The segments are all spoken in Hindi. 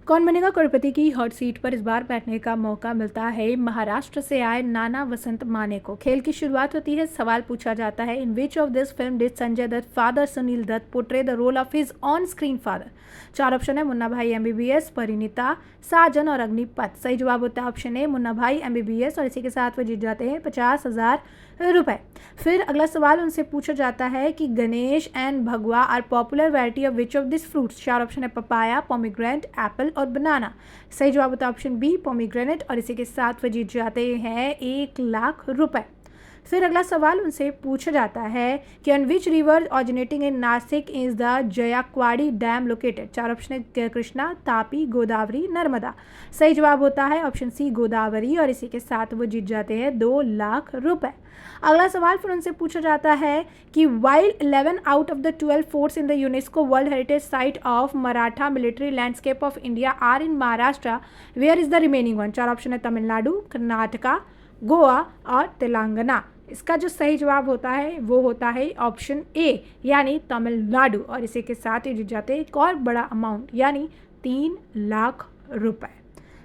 कौन बनेगा करोड़पति की हॉट सीट पर इस बार बैठने का मौका मिलता है महाराष्ट्र से आए नाना वसंत माने को। खेल की शुरुआत होती है, सवाल पूछा जाता है, in which of this film did Sanjay Dutt father Sunil Dutt portray the role of his on screen father. 4 option है, मुन्ना भाई एमबीबीएस, परिणीता, साजन और अग्निपथ। सही जवाब होता है ऑप्शन ए मुन्ना भाई एमबीबीएस, और इसी के साथ वो जीत जाते हैं 50,000 रुपए। फिर अगला सवाल उनसे पूछा जाता है कि Ganesh and Bhagwa are popular variety of which of this fruits. 4 option है, पपाया, पोमीग्रेनेट, एप्पल और बनाना। सही जवाब होता है ऑप्शन बी पोमीग्रेनेट, और इसी के साथ वो जीत जाते हैं 1,00,000 रुपए। फिर अगला सवाल उनसे पूछा जाता है कि on which river originating in Nashik is the Jayakwadi dam located. 4 option है, कृष्णा, तापी, गोदावरी, नर्मदा। सही जवाब होता है ऑप्शन सी गोदावरी, और इसी के साथ वो जीत जाते हैं 2,00,000 रुपए। अगला सवाल फिर उनसे पूछा जाता है कि while 11 out of the 12 forts in the UNESCO world heritage site of Maratha military landscape of India are in Maharashtra, where is the remaining one. 4 option है, तमिलनाडु, कर्नाटका, गोवा और तेलंगाना। इसका जो सही जवाब होता है वो होता है ऑप्शन ए यानी तमिलनाडु, और इसी के साथ ही जीत जाते हैं एक और बड़ा अमाउंट यानी 3,00,000 रुपए।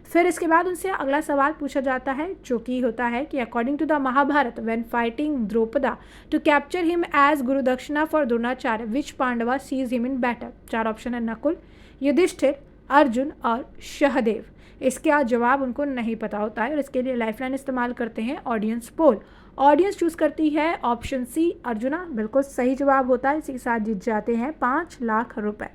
फिर इसके बाद उनसे अगला सवाल पूछा जाता है जो कि होता है कि according to the Mahabharata when fighting Drupada to capture him as guru dakshina for Dronacharya which Pandava seize him in battle. 4 option है, नकुल, युधिष्ठिर, अर्जुन और सहदेव। इसका जवाब उनको नहीं पता होता है और इसके लिए लाइफलाइन इस्तेमाल करते हैं ऑडियंस पोल। ऑडियंस चूज करती है ऑप्शन सी अर्जुना, बिल्कुल सही जवाब होता है। इसी के साथ जीत जाते हैं 5,00,000 रुपए।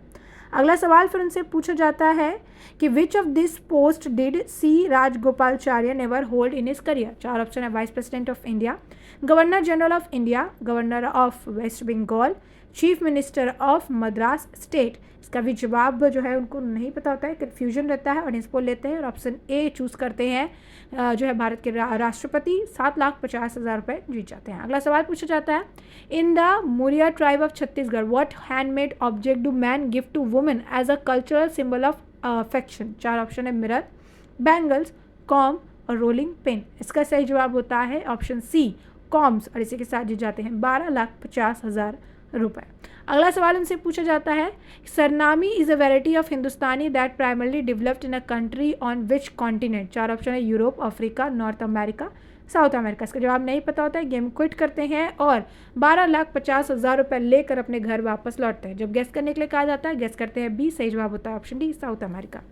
अगला सवाल फिर उनसे पूछा जाता है कि which of this post did C Rajagopalachari never hold in his career. 4 option है, vice president of India, governor general of India, governor of West Bengal, chief minister of Madras state. इसका भी जवाब जो है उनको नहीं पता होता है, कन्फ्यूजन रहता है, ऑडियंस पोल लेते हैं और ऑप्शन ए चूज करते हैं जो है भारत के राष्ट्रपति। 7,50,000 रुपये जीत जाते हैं। अगला सवाल पूछा जाता है, in the Muria tribe of Chhattisgarh what handmade object do man gift to women as a cultural symbol of affection. 4 option है, मिरर, बैंगल्स, कॉम और रोलिंग पिन। इसका सही जवाब होता है ऑप्शन सी कॉम्स, और इसी के साथ जीत जाते हैं 12,50,000 रुपए। अगला सवाल उनसे पूछा जाता है, Sarnami is a variety of Hindustani that primarily developed in a country on which continent. 4 option है, Europe, Africa, North America, South America. इसका जवाब नहीं पता होता है, गेम क्विट करते हैं और 12,50,000 रुपये लेकर अपने घर वापस लौटते हैं। जब गेस करने के लिए कहा जाता है गेस करते हैं बी, सही जवाब होता है ऑप्शन डी साउथ अमेरिका।